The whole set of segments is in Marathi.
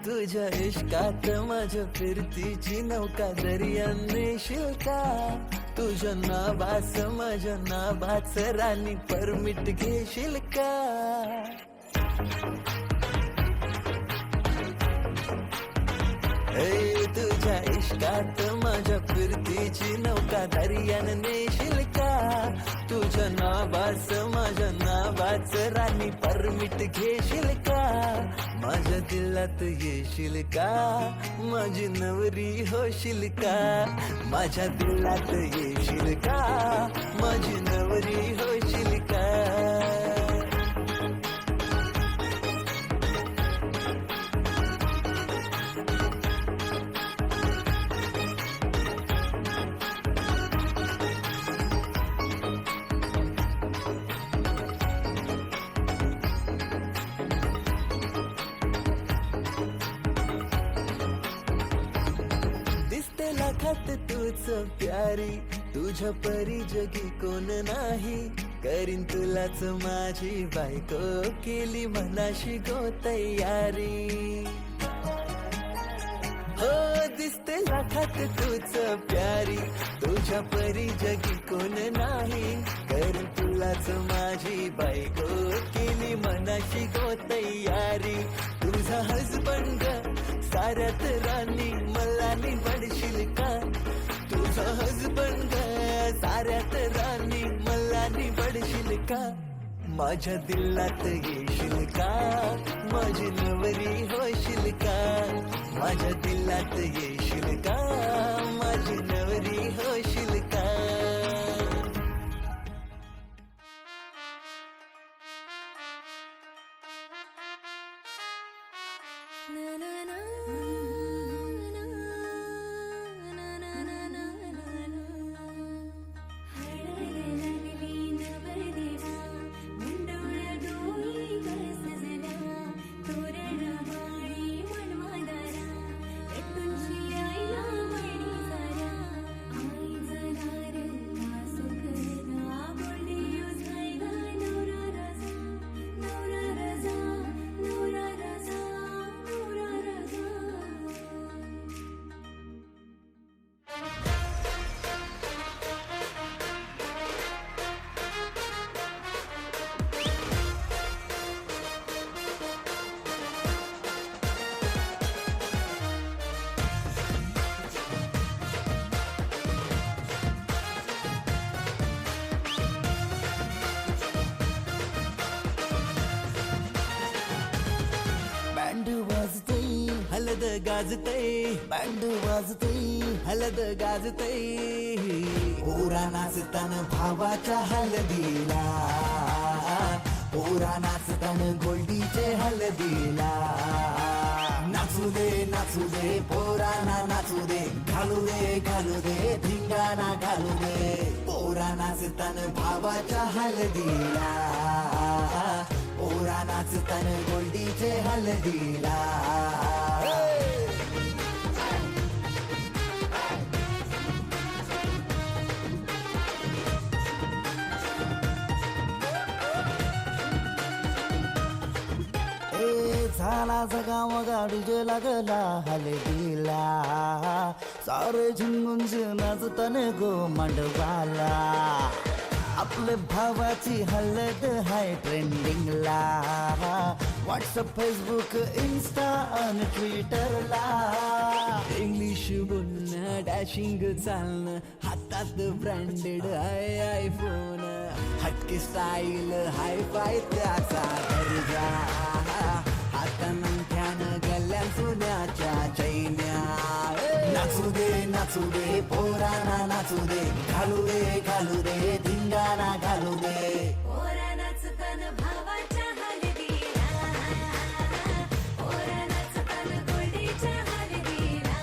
तुझ्या इश्कात माझ्या फिरतीची नौका दर्यान नेशील का? तुझ्या नावास माझ्या नावाच राणी परमिट घेशील का? तुझ्या इश्कात माझ्या फिरतीची नौका दर्यान नेशील का? तुझ्या नावास माझ्या नावाच राणी परमिट घेशील का? माझ्या दिलात येशील का? माझी नवरी होशील का? माझ्या दिलात येशील का? माझी नवरी होशील का? लाखात तूच प्यारी, तुझ्या परी जगी कोण नाही. करीन तुलाच माझी बायको, केली मनाशी गो तयारी. हो दिसते लाखात तूच प्यारी, तुझ्या परी जगी कोण नाही. करीन तुलाच माझी बायको, केली मनाशी गो तयारी. तुझा हजबंड साऱ्यात राणी मला निवडशील का? तुझा हजबंड साऱ्यात राणी मला निवडशील का? माझ्या दिलात येशील का? माझी नवरी होशील का? माझ्या दिलात येशील का? माझी नवरी होशील का? हलद गाजतय बँड वाजतय, हलद गाजतय. पोरा नाचतान भावाच्या हलदीला, पोरा नाचतान गोल्डीचे हलदीला. नाचू दे पोराना नाचू दे, घालू दे धिंगाणा घालू दे. पोरा नाचतान भावाच्या हलदीला, पोरा नाचतान गोल्डीचे हलदीला. झाला जगा मगा डीजे लागला हलदीला. सारे झुंगून नाचतान गो मांडवाला. आपल्या भावाची हलद हाय ट्रेंडिंगला. व्हॉट्सअप फेसबुक इन्स्टा आणि ट्विटरला. इंग्लिश बोलणं डॅशिंग चालणं, हातात ब्रँडेड आयफोन. हटके स्टाईल हाय फाय त्याचा दर्जा. हातानं गल्ल्या सोन्याच्या चैन्या. नाचू दे पोराना नाचू दे, घालू दे धिंगाणा घालू दे. पोरा नाचतान भावाच्या हलदीला, पोरा नाचतान गोल्डीच्या हलदीला.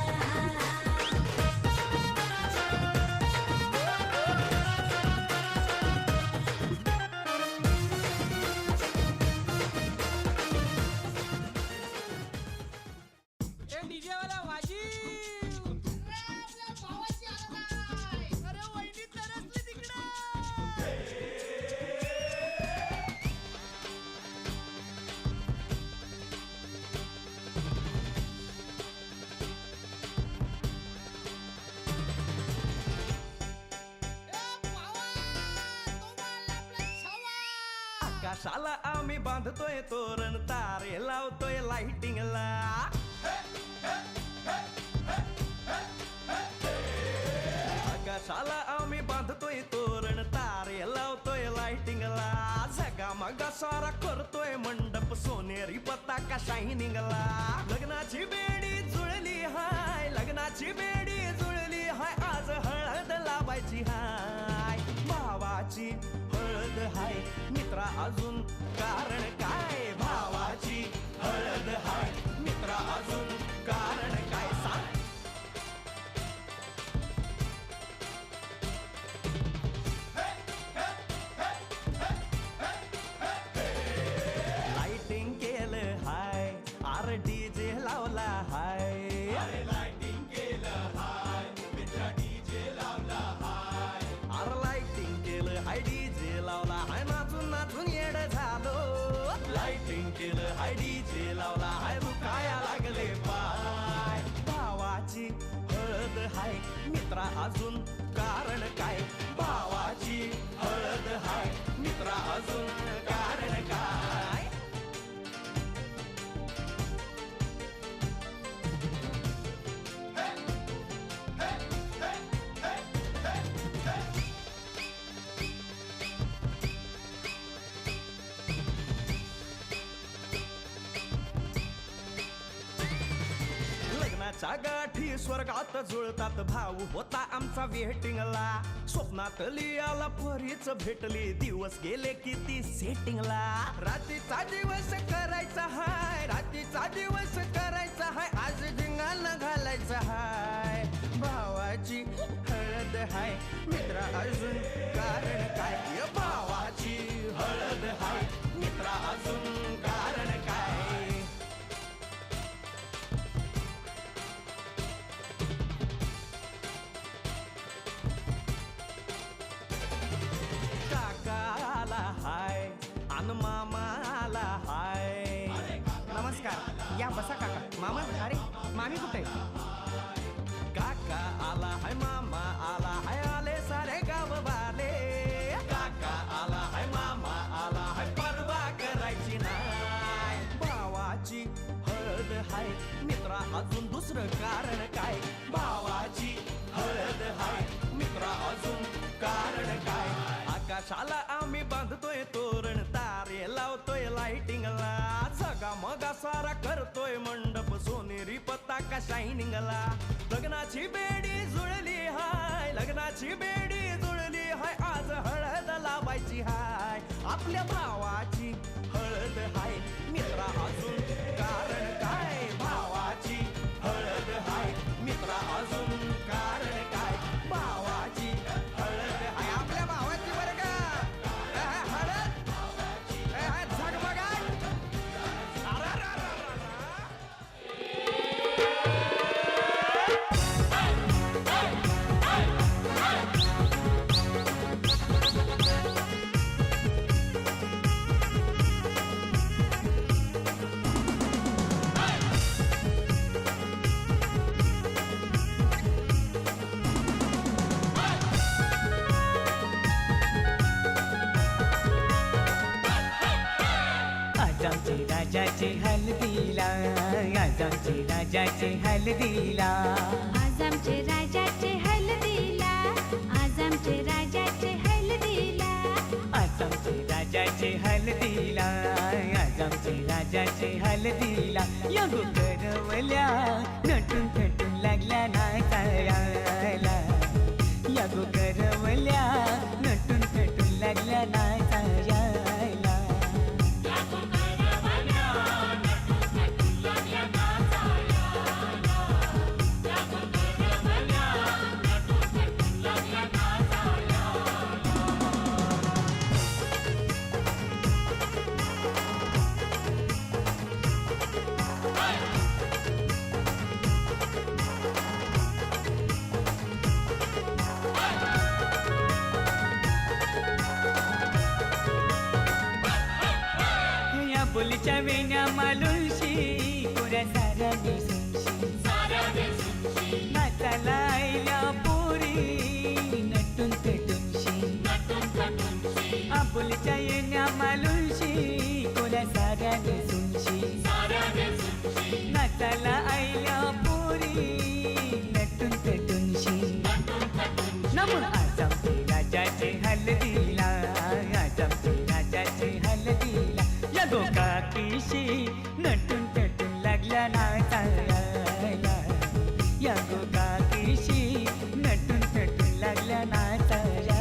डीजे वाला वाजी आकाशाला आम्ही बांधतोय तोरण तारे लावतोय लाइटिंगला आकाशाला आम्ही बांधतोय तोरण तारे लावतोय लाइटिंगला जगा मगा सारा करतोय मंडप सोनेरी पताका शायनिंगला लग्नाची बेडी जुळली हाय लग्नाची बेडी जुळली हाय आज हळद लावायची हाय भावाची हळद हाय मित्रा अजून कारण काय भावाची हळद हाय मित्रा अजून कारण काय सांग लाइटिंग केलं हाय आर डीजे लावला हाय लाइटिंग केलं हाय मित्रा डीजे लावला हाय आर लाइटिंग केलं हाय डीजे लावला हाय नाचून नाचून येड झालो लाइटिंग केलं हाय डीजे लावला हाय दुखाया लागले पाय भावाची हळद हाय मित्रा अजून कारण काय भावाची हळद हाय मित्रा अजून कारण काय लग्नाच्या गाठी स्वर्गात जुळतात भाऊ होता आमचा वेटिंगला स्वप्नात लियाला परीच भेटली दिवस गेले किती सेटिंगला रात्रीचा दिवस करायचा हाय रात्रीचा दिवस करायचा हाय आज धिंगाणा घालायचा हाय भावाची हळद हाय मित्रा अजून कारण काय भावाची हळद हाय मित्रा अजून कारण काय काकाला हाय अन मामाला हाय नमस्कार या बसा काका मामा अरे मामी कुठे काका आला हाय मामा आला हाय आले सारे गाव वाले काका आला हाय मामा आला हाय परवा करायची नाय भावाची हळद हाय मित्रा अजून दुसरं कारण काय भावाची हळद हाय मित्रा अजून कारण काय आकाशाला आम्ही बांधतोय तोरण तारे लावतोय लाइटिंगला जगा मगा सारा करतोय मंडप सोनेरी पताका शायनिंगला लग्नाची बेडी जुळली हाय लग्नाची बेडी जुळली हाय आज हळद लावायची हाय आपल्या भावाची हळद हाय मित्रा अजून कारण काय भावाची हळद हाय मित्रा अजून कारण काय भावाची हळद हाय आपल्या भावाची बरं का हळद झगमगाट आज आमचे राजाचे हल्दीला आज आमचे राजाचे हल्दीला आज आमचे राजाचे हळदीला आज आमचे राजाचे हळदीला आज आमचे राजाचे हल्दीला आज आमचे राजाचे हल्दीला यगो करवल्या नटून थटून लागल्या नाचायला यगो करवल्या नटून थटून लागल्या नाचायला बोलीच्या वेण्या मालुलशी कोऱ्या साऱ्या दिसूनशी नाचाला आईल्या पोरी नटून थटूनशी बाबुलच्या येण्या मालुशी कोण्या साऱ्याने सुनशी नाचाला आईल्या पोरी नटून तटूनशी नमून आज आमचे राजाचे हलदीला आज आमचे राजाचे हलदीला या गोकाकीशी नटून तटून लागला नाचायला या गोकाकीशी नटून तटून लागला नाचायला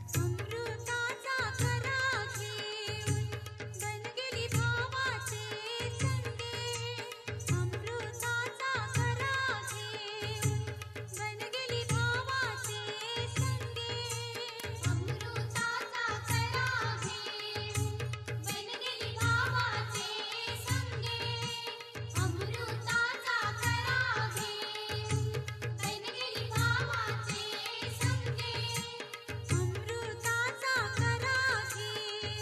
अमृताचा करा घेऊन बनगेली भावाचे संगे अमृताचा करा घेऊन बनगेली भावाचे संगे अमृताचा करा घेऊन बनगेली भावाचे संगे अमृताचा करा घेऊन बनगेली भावाचे संगे अमृताचा करा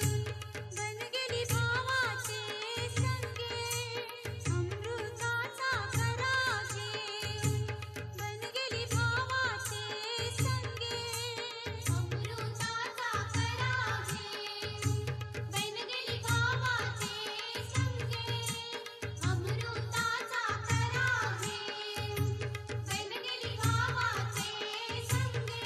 घेऊन बनगेली भावाचे संगे अमृताचा करा घेऊन बनगेली भावाचे संगे अमृताचा करा घेऊन बनगेली भावाचे संगे अमृताचा करा घेऊन बनगेली भावाचे संगे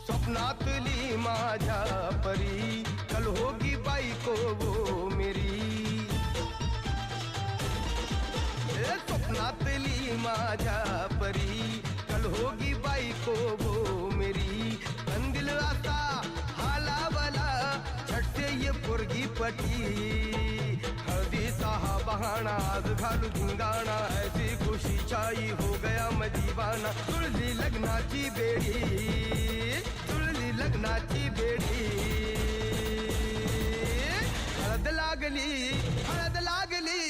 स्वप्नातली माझ्या परी कल होगी बायको वो मेरी स्वप्नातली माझ्या परी कल होगी बायको वो मेरी कंदिल आता हालावला झट से ये पोरगी पटी हळदीचा हा बहाना आज घालू धिंगाणा ऐसी खुशी छाई हो गया मैं दीवाना तुळली लग्नाची बेडी तुळली लग्नाची बेडी हळद लागली हळद लागली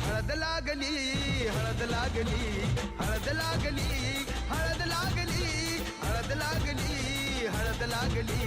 हळद लागली हळद लागली हळद लागली हळद लागली हळद लागली हळद लागली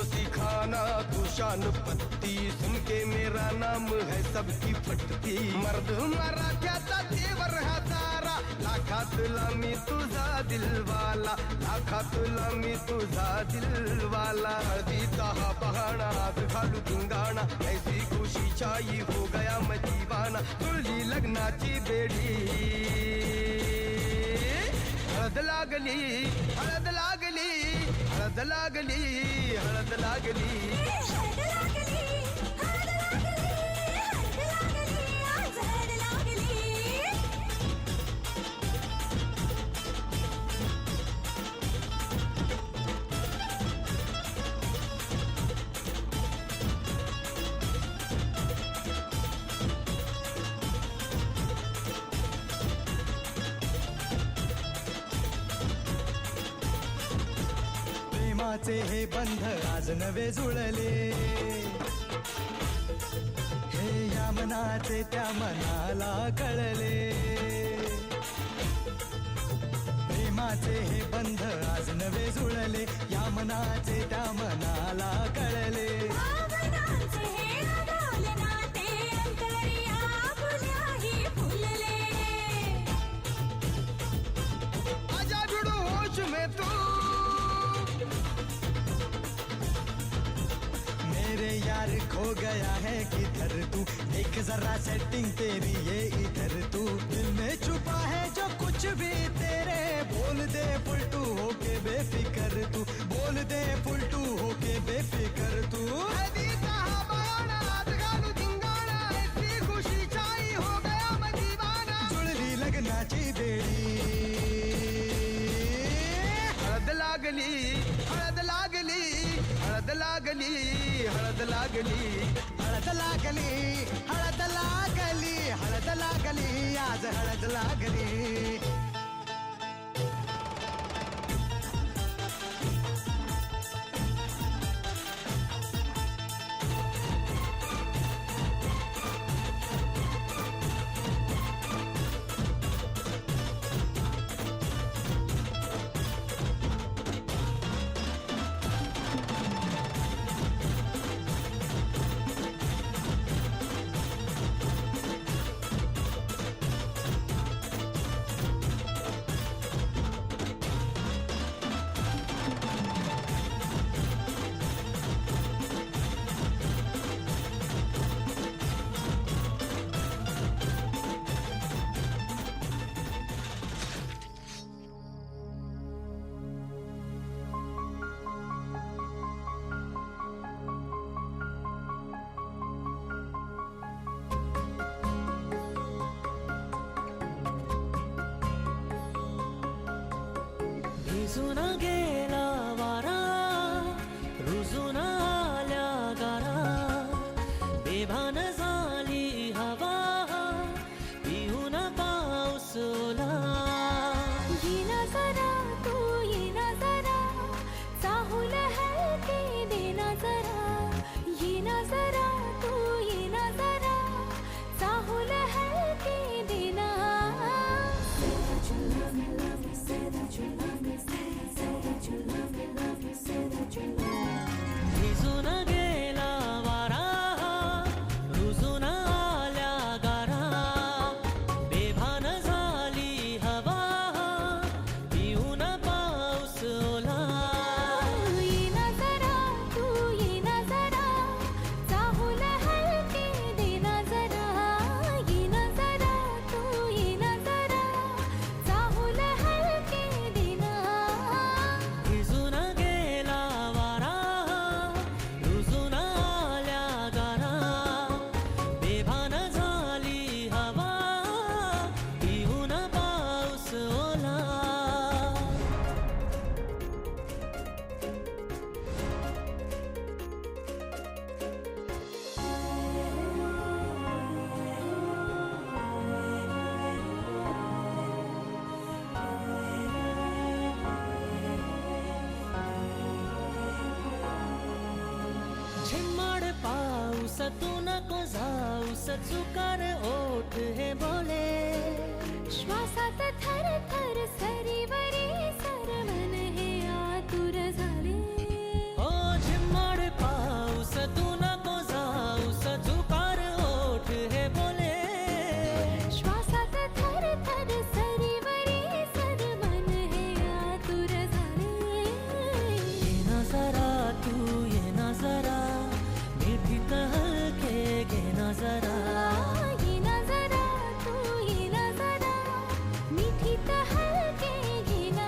सिखाना तू शान पत्ती सुन के मेरा नाम है सबकी फटती मर्द मराठ्याचा देवर हा सारा लाखातला मी तुझा दिलवाला लाखातला मी तुझा दिलवाला हळदीचा हा बहाणा आज घालू धिंगाणा ऐसी खुशी छाई हो गया मैं दीवाना तुळली लग्नाची बेडी हळद लागली हळद लागली हळद लागली हळद लागली हळद लागली हळद लागली हळद लागली आज हळद लागली प्रेमाचे हे बंध आज नवे जुळले हे या मनाचे त्या मनाला कळले प्रेमाचे हे बंध आज नवे जुळले या मनाचे त्या मनाला कळले भावनांचे हे अडवले नाते अंतरिया फुल्याही फुलले आजा जुडू होश में तू मेरे यार खो गया है किधर तू देख जरा सेटिंग तेरी ये इधर तू दिल में छुपा है जो कुछ भी तेरे बोल दे फुलटू होके बेफिकर तू बोल दे फुलटू होके बेफिकर तू हळदी सहाबाना रात घालू धिंगाणा ऐसी खुशी चाई हो गया मैं दीवाना जुळली लग्नाची बेडी हळद लागली हळद लागली हळद लागली हळद लागली हळद लागली हळद लागली हळद लागली आज हळद लागली भिजून गेला वारा रुजून आल्या गारा बेभान झाली हवा पिऊन पाऊस ओला येना जरा तू येना जरा चाहूल हलके देना जरा येना जरा तू येना जरा चाहूल हलके देना भिजून गेला वारा रुजून आल्या गारा बेभान झाली हवा पिऊन पाऊस ओला येना जरा तू येना जरा चाहूल हलके देना जरा येना जरा तू येना जरा चाहूल हलके देना भिजून गेला वारा रुजून आल्या गारा बेभान झाली हवा पिऊन पाऊस ओला झिम्माड पाऊस तू नको जाऊस चुकार ओठ हे बोले श्वासात थर थर सरीवरी सरमन हे आतुर झाले हो झिम्माड पाऊस तू नको जाऊस चुकार ओठ हे बोले श्वासात थर थर सरीवरी सरमन हे आतुर झाले ये ना जरा तू ये ना जरा मिठी हलके घे ना जरा येना जरा तू येना जरा मिठीत हलके घेना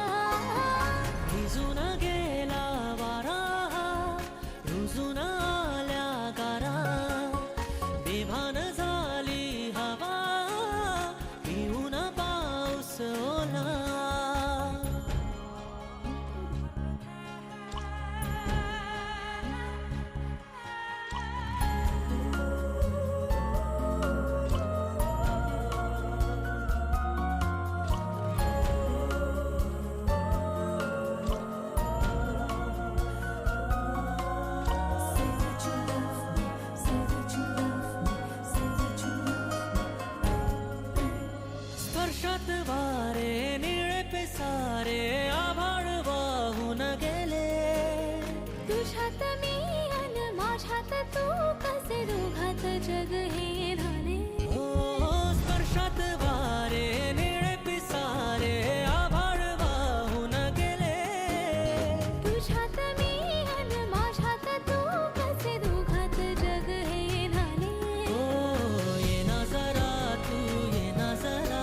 माझ्यात तू कसे दोघात जग हे झाले ओ स्पर्शात वारे निळे पिसारे आभाळ वाहून गेले तुझ्यात मी अन माझ्यात तू कसे दोघात जग हे झाले ओ ये ना जरा तू ये ना जरा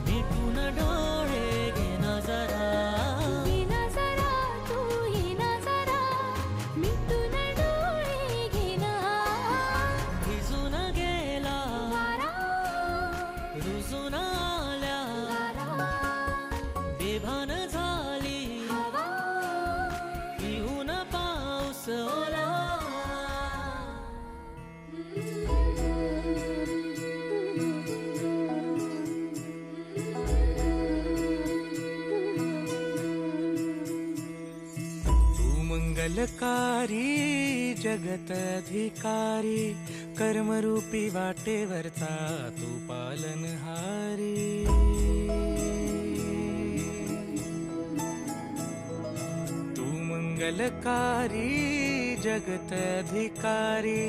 मिटून डोळे घे ना जरा ये ना जरा तू ये ना जरा मिटून डोळे घे ना भिजून गेला वारा रुजून आल्या बेभान झाली हवा पिऊन पाऊस ओला तू मंगलकारी जगत अधिकारी कर्मरूपी वाटेवरचा तू पालनहारी तू मंगलकारी जगत अधिकारी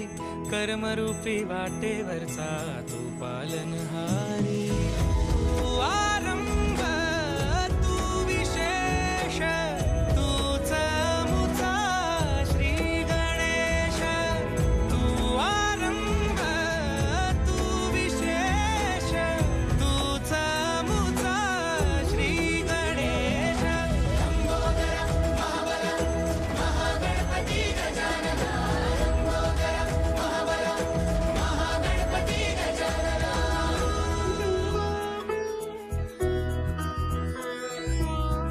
कर्मरूपी वाटेवरचा तू पालनहारी तू आरंभ तू विशेष तूच मुचा श्री गणेश तू आरंभ तू विशेष तूच मुचा श्री गणेश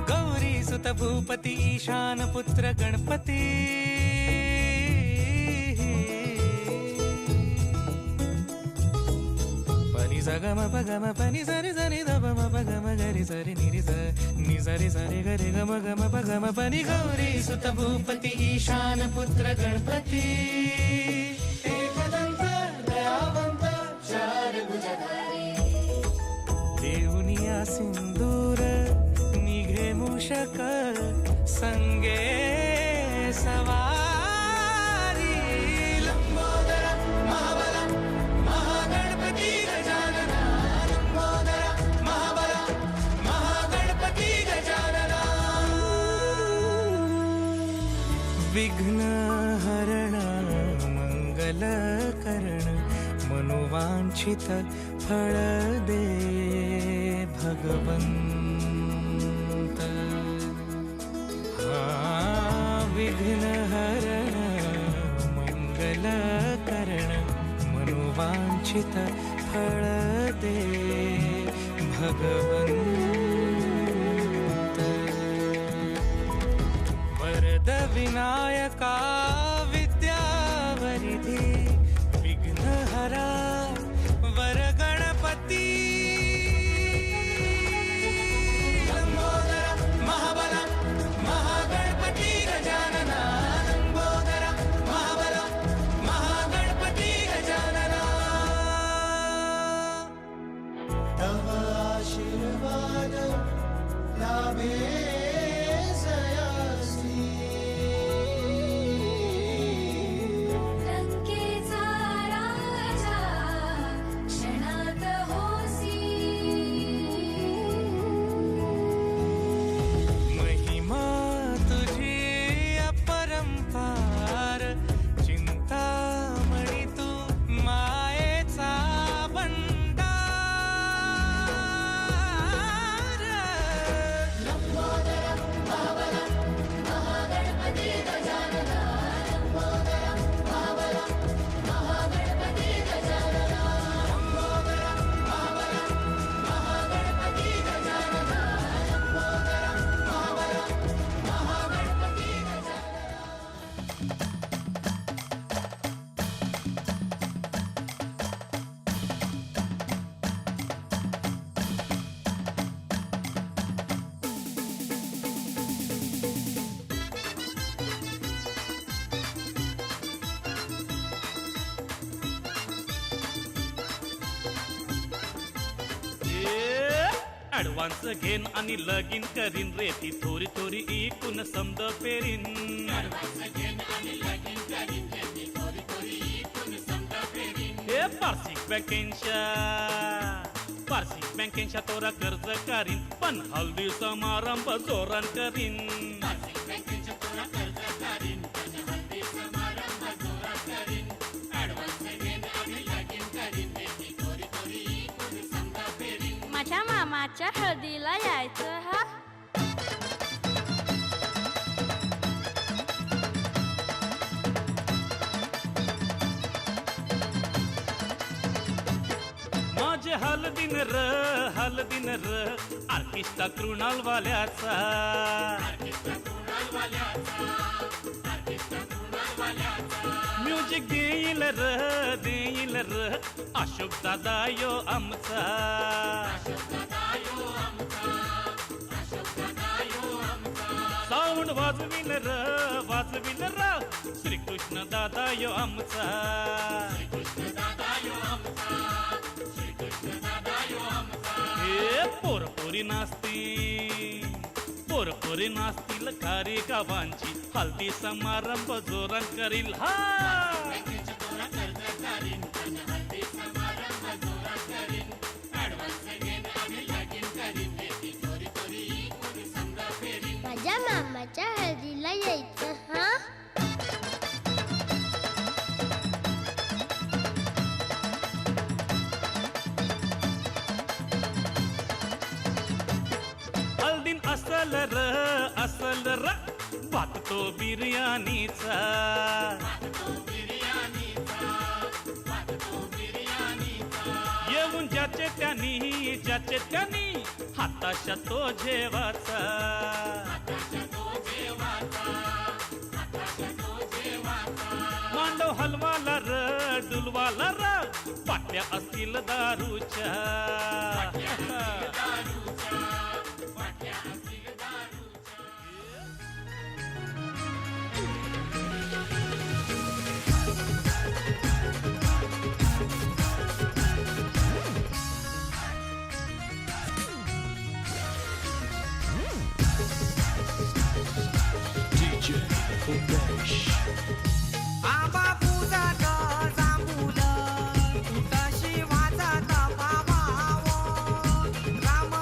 गौरी सुत भूपती ईशान पुत्र गणपती पनी सगम पगम पनी सरी सरी दबम पगम गरी सरी निरी नि सरी सरी गरी गम गम पगम पनी गौरी सुत भूपती ईशान पुत्र गणपती एकदंत दयावंत चार देऊनिया सिंदूर निघे मूषक संगे सवारी लंबोदर महाबल महागणपती गजानना लंबोदर महाबल महागणपती गजानना विघ्न हरण मंगल करण मनोवांछित फळ दे भगवंत विघ्न हरण मंगल करण मनोवांछित फळ दे भगवंत वरद विनायका विद्यावरिधी विघ्नहरा वर गणपती लंबोदर महाबल महागणपती गजानना लंबोदर महाबल महागणपती गजानना तव आशीर्वाद लाभे लंकेचा राजा क्षणात होसी महिमा तुझी अपरंपार चिंतामणी तू मायेचा भंडार लंबोदर महाबल महागणपती गजानना लंबोदर महाबल महागणपती गजानना लंबोदर महाबल महागणपती गजानना लंबोदर महाबल महागणपती गजानना ऍडव्हान्स घेन आणि लगीन करीन रे ती थोरी थोरी इकून समद पेरीन वार्षिक बँकेच्या तोरा कर्ज करीन पण हल्दी समारंभ जोरान करीन माझ्या मामाच्या हळदीला यायचं हा. माझे हलदिन र आर्टिस्टा कृणाल वाल्याचा म्युझिक देईल र अशोक दादा यो आमचा साऊंड वाजविल र श्रीकृष्ण दादा यो आमचा हे पोरपोरी नाचतील खारी गावांची हल्दी समारंभ जोरान करील हा. माझ्या मामाच्या हळदीला यायचं हा. हल्दीन असल र भात तो बिर्याणीचा येऊन ज्याचे त्यांनी हाताशा तो जेवाचा मांडव हलवाला र डुलवाला र पाट्या असतील दारूच्या आबा पूजात जांभूल उताशी वाजत बाबाओ राम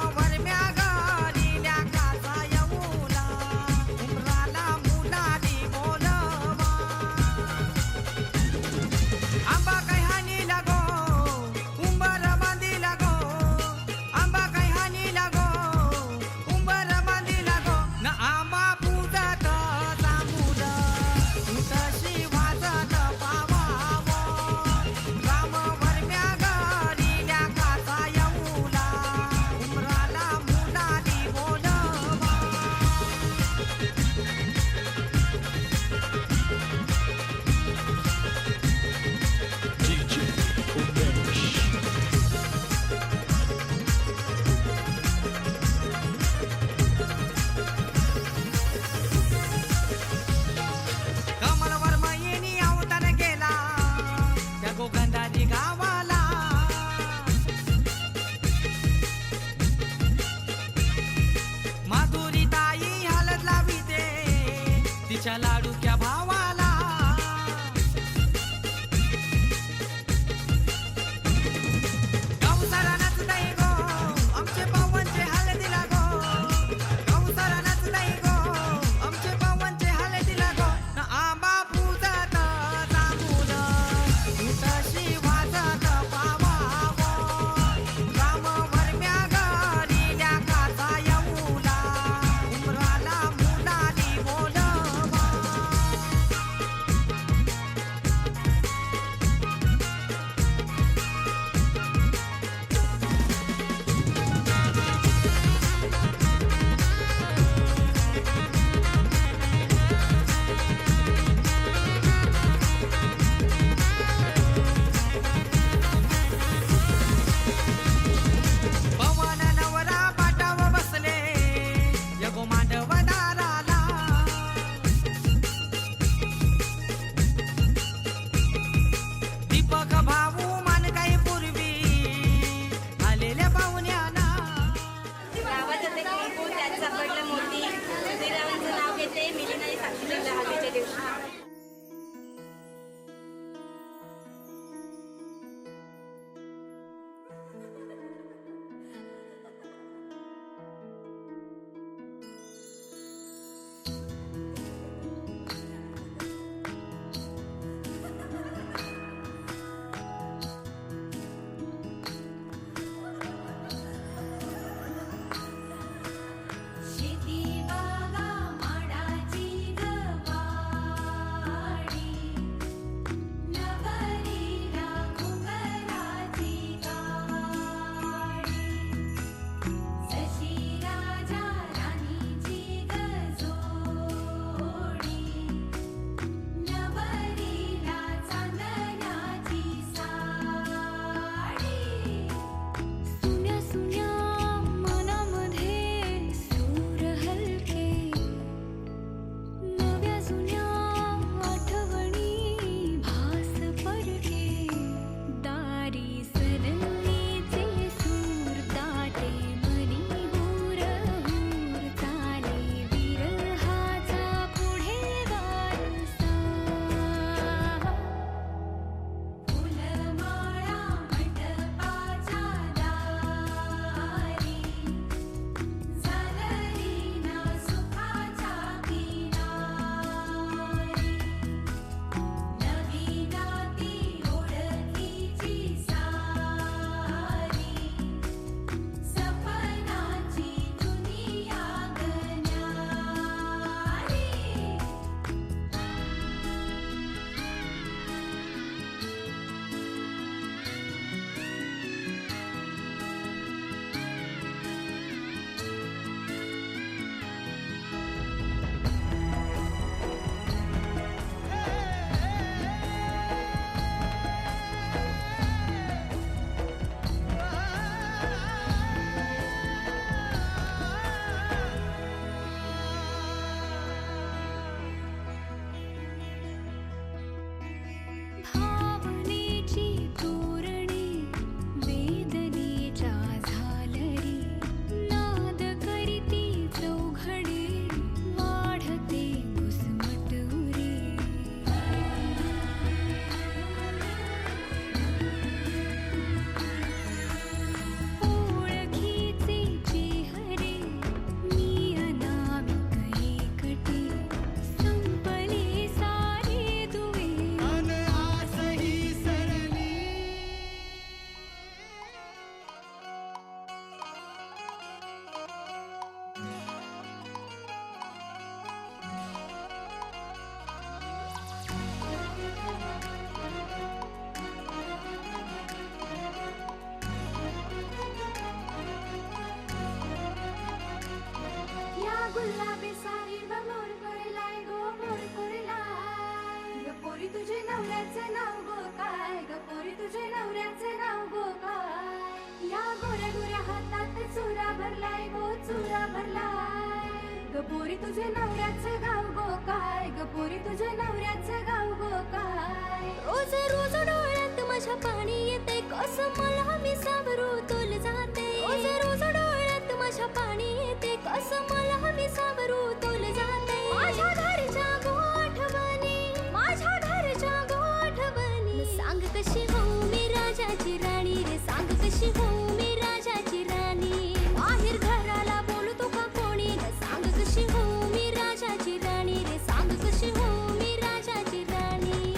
नवऱ्याचं नाव गो काय ग पोरी तुझे नवऱ्याचं नाव गो काय या गोऱ्या गोऱ्या हातात चुरा भरलाय गो चुरा भरलाय ग पोरी तुझे नवऱ्याचं गाव गो काय ग पोरी तुझे नवऱ्याचं गाव गो काय रोज रोज डोळ्यात माझ्या पाणी येते कसं मला मी सावरू तोल जाते रोज रोज डोळ्यात माझ्या पाणी येते कसं मला मी सावरू तोल जाते माझ्या घरच्या गोठवणी माझ्या घरच्या गोठवणी सांग कशी हो मी राजाची राणी रे सांग कशी हो मी राजाची राणी बाहेर घराला बोलतो का कोणी ग सांग कशी हो मी राजाची राणी रे सांग कशी हो मी राजाची राणी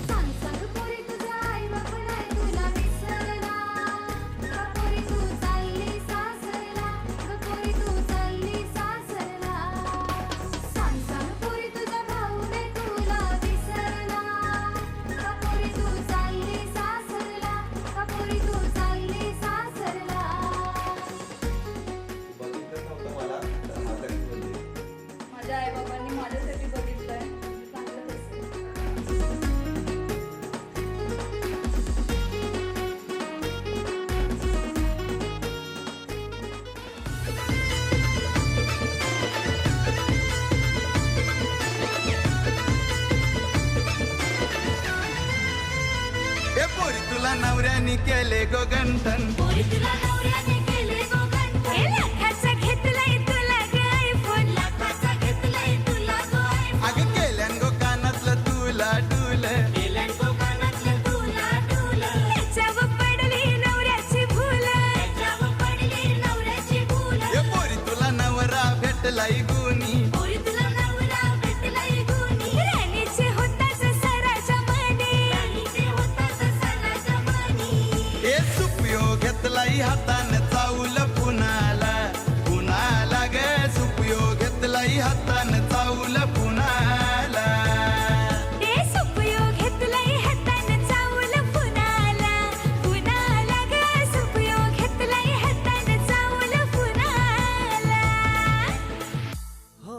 सांग सांग पोरी तुझा आई बाप नाही तुला विसरला का पोरी तू चालली सासरला ग पोरी तू चालली सासरला सांग सांग पोरी तुझा भाऊ नाही तुला विसरला का पोरी तू चालली सासरला का पोरी तू चालली सासरला माझ्या आई बाबांनी माझ्यासाठी बघितलंय चांगलं दिसतंय. हे पोरी तुला नवऱ्याने केले गो गंठन पोरी तुला नवऱ्याने केले गो गंठन लाखाचा घेतलाय तुला ग आयफोन लाखाचा घेतलाय तुला गो आयफोन अग केल्यान गो कानातलं तुला डुल केल्यान गो कानातलं तुला डुल त्याच्यावर पडली नवऱ्याची भूल त्याच्यावर पडली नवऱ्याची भूल हे पोरी तुला नवरा भेटलाई गुणी पोरी तुला नवरा भेटलाय गुणी राणीचे होताच सराच्या मनी राणीचे होताच सराच्या मनी हे सुपयो घेतलाई हातान चावल पुनाला पुनाला ग सुपयो घेतलाई हातान चावल पुनाला ते सुपयो घेतलाय हातान चावल पुनाला पुनाला ग सुपयो घेतलाय हातान चावल पुनाला हो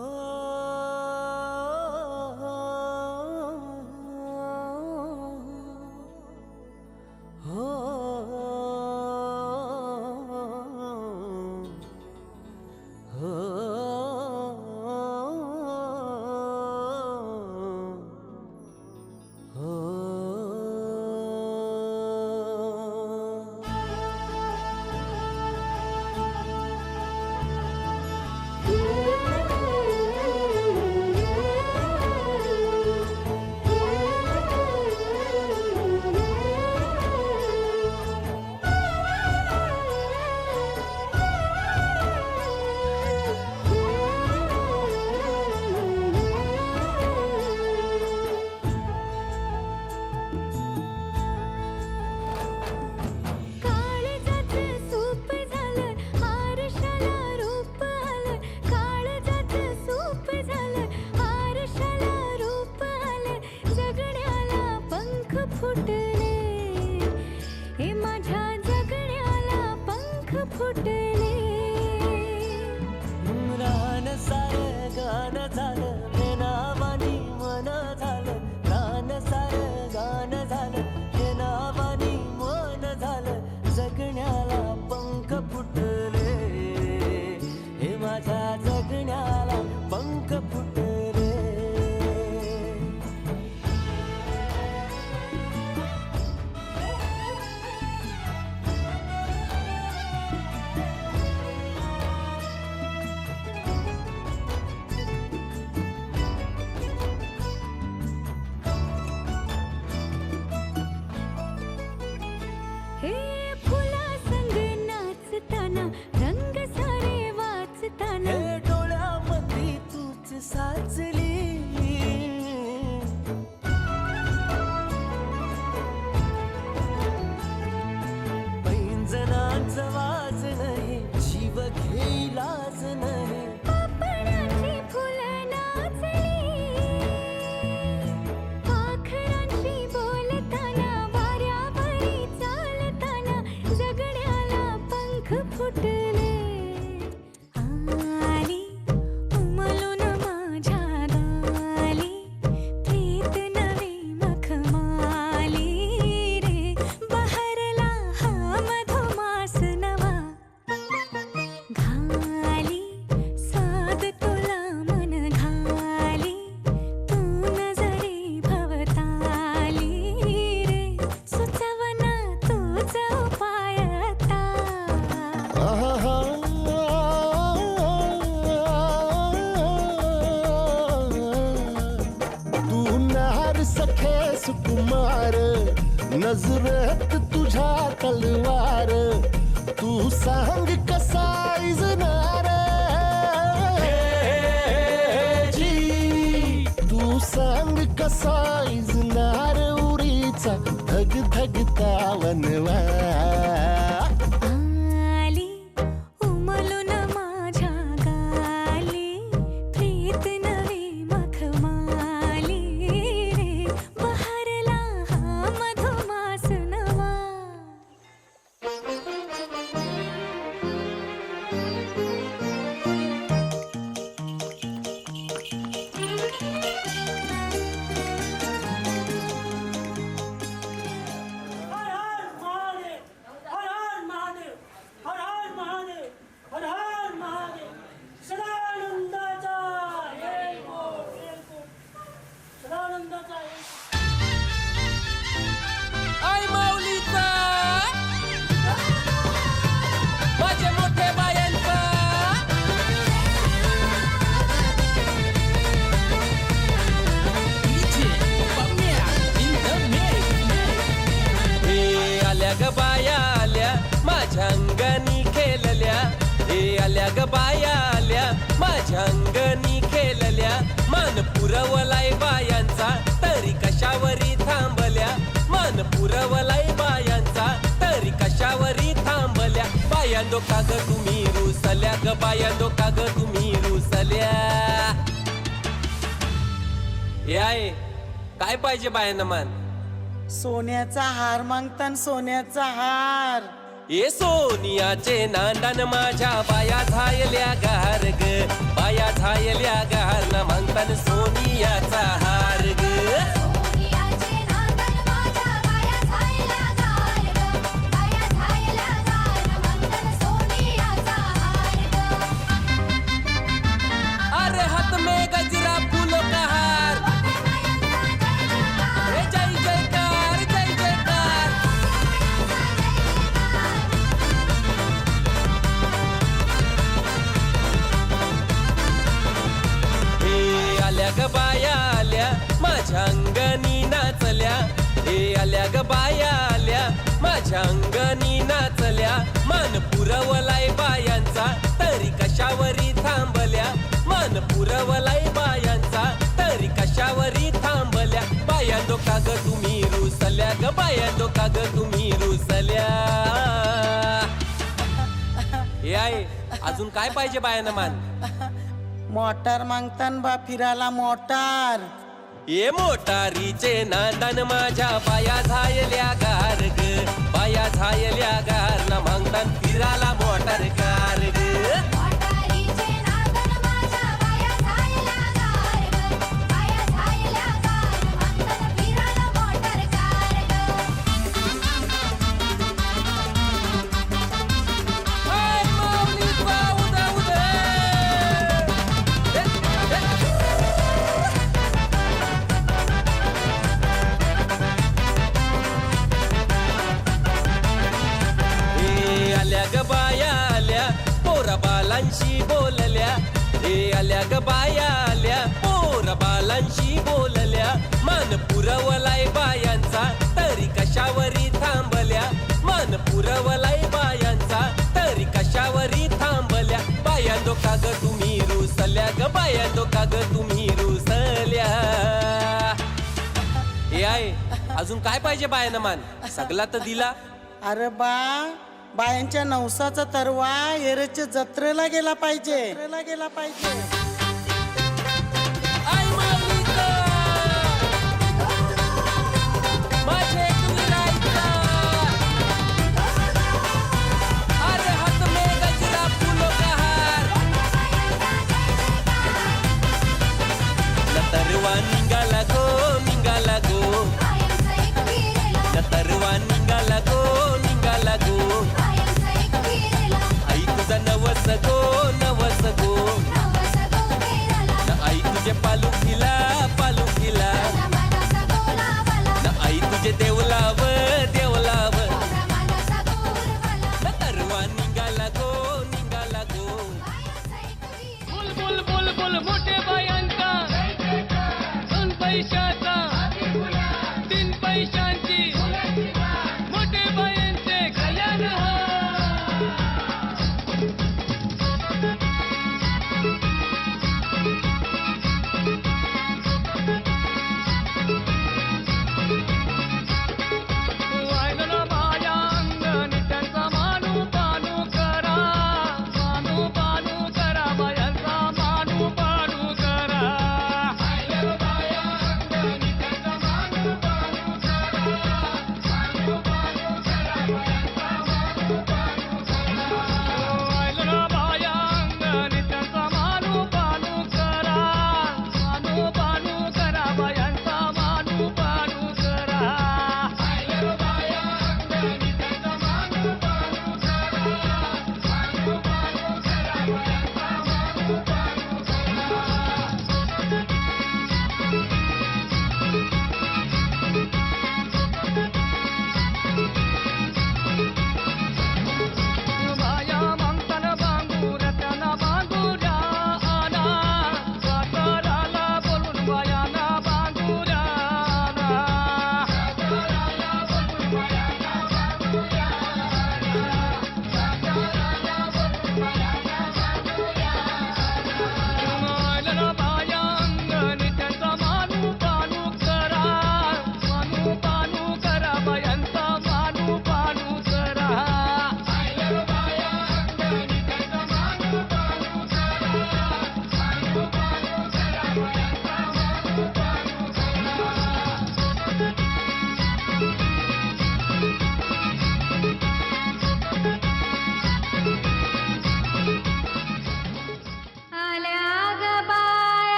मार, नजरेत तुझ्या तलवार, तू सांग कसा इजनार जी, तू सांग कसा इजनार उरीचा धग धगता वनवा. आली उमलून माझ्या गाली, प्रीत नवी मखमाली रे, बहरला हा मधुमास नवा. आई माऊलीचा, माझे मोठे बायांचा, हे आल्या ग बाया आल्या माझ्या अंगणी खेळल्या, हे आल्या ग बाया आल्या माझ्या अंगणी खेळल्या, मान पुरवलाय बायांचा तरी कशावरी थांबल्या, मान पुरवलाय बायांचा तरी कशावरी थांबल्या. बायांदो का ग तुम्ही रुसल्या ग, बायांदो का ग तुम्ही रुसल्या. हे आहे काय पाहिजे बायांना मान? सोन्याचा हार मागतान सोन्याचा हार. ए सोनियाचे नांदन माझ्या बाया झायल्या गार ग, बाया झायल्या गार ना मागतान सोनियाचा हार ग. सोनियाचे नांदन माझ्या बाया झायल्या गार ग, बाया झायल्या गार मंगल सोनियाचा हार ग. अरे हाथ में गजरा फूलों का हार, ए जय जयकार जय जयकार. हे आल्या ग बाया आल्या माझ्या अंगणी नाचल्या, हे आल्या ग बाया आल्या माझ्या अंगणी नाचल्या, मान पुरवलाय बायांचा तरी कशावरी थांबल्या, मान पुरवलाय बायांचा तरी कशावरी थांबल्या. बायांदो का ग तुम्ही रुसल्या ग, बायांदो का ग तुम्ही रुसल्या. हे आहे अजून काय पाहिजे बायांना मान? मोटार मागतान बा फिरायला मोटार. ये मोटारीचे नांदन माझ्या बाया झायल्या गार ग, बाया झायल्या गार ना मागतान फिराला मोटार कार ग. मोटारीचे नांदन माझ्या बाया झायल्या गार ग, बाया झायल्या गार मंगल फिराला मोटार कार ग. हाय माऊलीचा उदा उदा. हे आल्या ग बाया आल्या पोरा बालांशी बोलल्या, हे आल्या ग बाया आल्या पोरा बालांशी बोलल्या, मान पुरवलाय बायांचा तरी कशावरी थांबल्या, मान पुरवलाय बायांचा तरी कशावरी थांबल्या. बायांदो का ग तुम्ही रुसल्या ग, बायांदो का ग तुम्ही रुसल्या. हे आहे अजून काय पाहिजे बायांना मान? सगळा तर दिला. अरे बा बायांच्या नवसाचा तरवा एरेच्या जत्रेला गेला पाहिजे, गेला पाहिजे. आई माऊलीचा, माझे कुंडाईचा, अरे हाथ में गजरा फूलों का हार, नतरवा निघाला गो निघाला गो, बायांचा एक फिरेला, नतरवा निघाला गो निघाला गो. बायांचा एक फिरेला, आई तुझा नवस गो नवस गो, नवस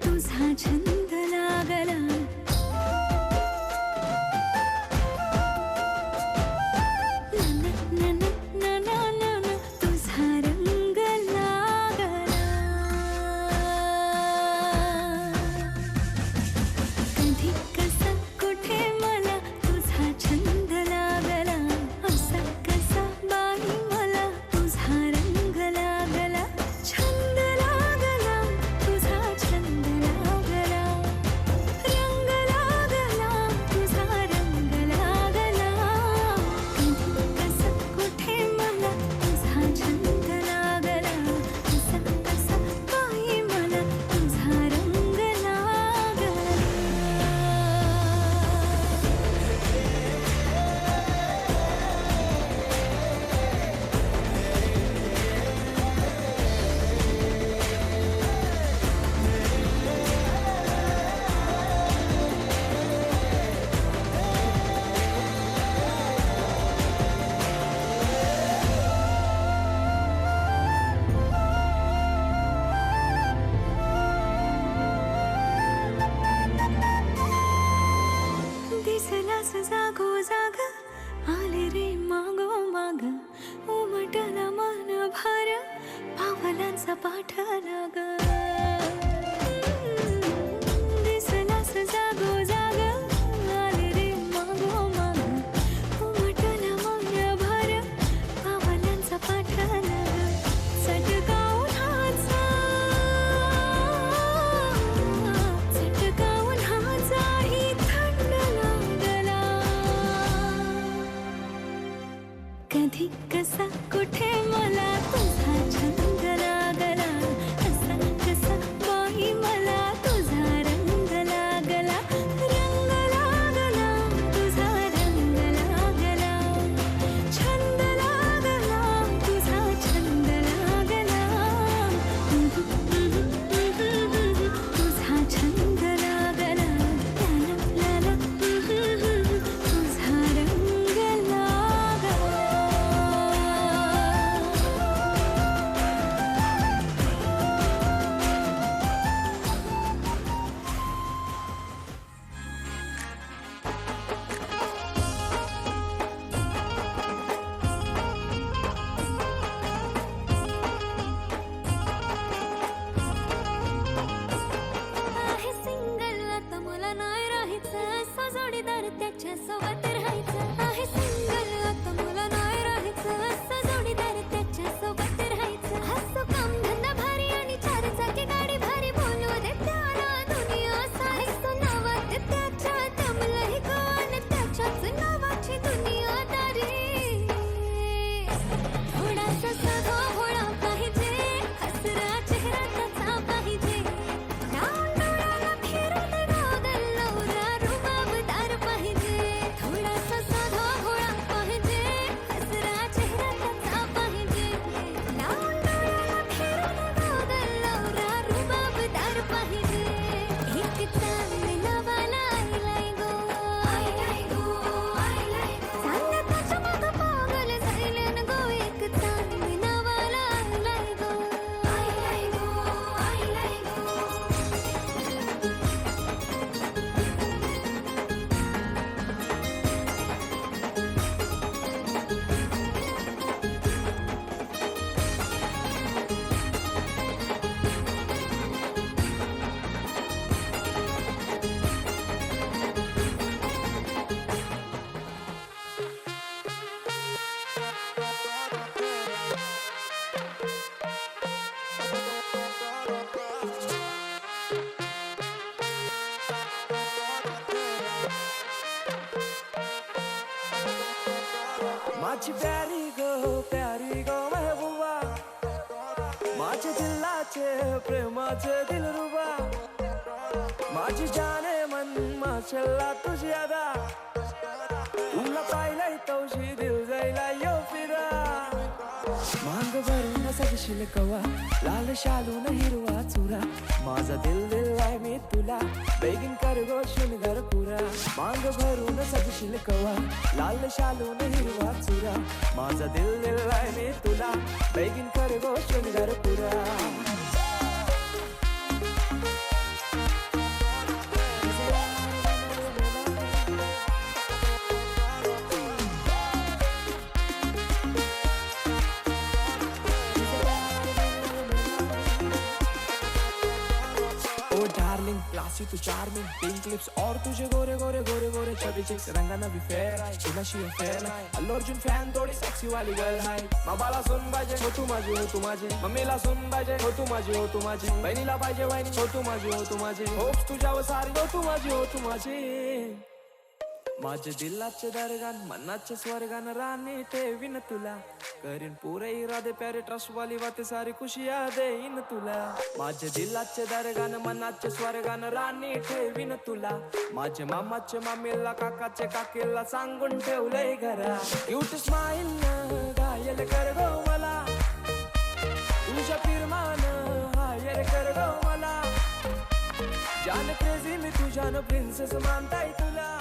तुझा छंद लागला तुझा रंग लागला कधी कसा कुठे मला तुझा छंद लागला असा कसा बाई मला तुझा रंग लागला छंद लागला तुझा छंद लागला रंग लागला तुझा रंग लागला कधी कसा कुठे मला तुझा छंद लागला असा कसा बाई मला तुझा रंग लागला दिसलास जागो जाग आले रे मागो माग उमटला मन भार पावलांचा पाठला ग दिसलास जागो जाग आले रे मागो माग उमटला मन भार पावलांचा पाठला ग चटका उन्हाचा ही थंड लागला कधी कसा कुठे मला तुझा छंद लागला कसा कसा बाई मला तुझा रंग लागला रंग लागला तुझा रंग लागला छंद लागला तुझा छंद लागला तुझा छंद लागला ला ला तुझा रंग लागला आहे सिंगल आता मला नाही राहायचं असा जोडीदार त्याच्या सोबत राहायचं आहे सिंगल आता मला नाही राहायचं असा जोडीदार त्याच्या सोबत राहायचं हसतो काम धंदा भारी आणि चार चाकी गाडी भारी बोलू दे त्याला दुनिया साहित्य नावात त्याच्या दमलंही कोण त्याच्याच नावाची दुनियादारी थोडासा साधा भोळा पाहिजे हसरा चेहरा त्याचा पाहिजे डोळ्याला फिरून गागल नवरा रुबाबदार पाहिजे थोडासा साधा भोळा पाहिजे हसरा चेहरा त्याचा पाहिजे डोळ्याला फिरून गागल नवरा रुबाबदार पाहिजे एक चांगला वाला आईलाय गो चांगला त्याच्या मागं पागल झालेलं गो एक चांगला वाला आईलाय गो माझी प्यारी गो महबूबा माझे दिलाचे प्रेमाचे दिलरुबा माझी जाने मन माशल्ला तुझी अदा तुला पाहिलंय तवशी दिल जायला यो फिरा मांग भरून सजशील कवा लाल शालून हिरवा चुरा माझा दिल दिलाय मी तुला बेगीन कर गो शृंगार पुरा मांग भरून सजशील कवा लाल शालून हिरवा चुरा माझा दिल दिलाय मी तुला बेगीन कर गो शृंगार पुरा डार्लिंग क्लासी तू चार्मिंग पिंक लिप्स और तुझे गोरे गोरे गोरे गोरे चबी चिक्स रंगाना भी फेर आहे तुझ्याशी अफेअर नाही अल्लू अर्जुन फॅन थोडी सेक्सी वाली गर्ल आहे बाबाला सुन पाहिजे हो तू माझी हो तू माझी मम्मीला सुन पाहिजे हो तू माझी हो तू माझी बहिणीला पाहिजे वहिनी हो तू माझी हो तू माझी होप्स तुझ्यावर सारी हो तू माझी हो तू माझी माझे दिलाचे दरगान मनाचे स्वर्गान राणी ठेवीन तुला करीन पुरे इरादे प्यारे ट्रस्ट वाली बातें सारी खुशियां देईन तुला माझे दिलाचे दरगान मनाचे स्वर्गान राणी ठेवीन तुला माझे मामाचे मामीला काकाचे काकीला सांगून ठेवलंय घरा क्यूट स्माइल घायल कर गो मला तुझ्या फिरमान हायर कर गो मला जान क्रेझी मी तुझ्यानं प्रिन्सेस मानताय तुला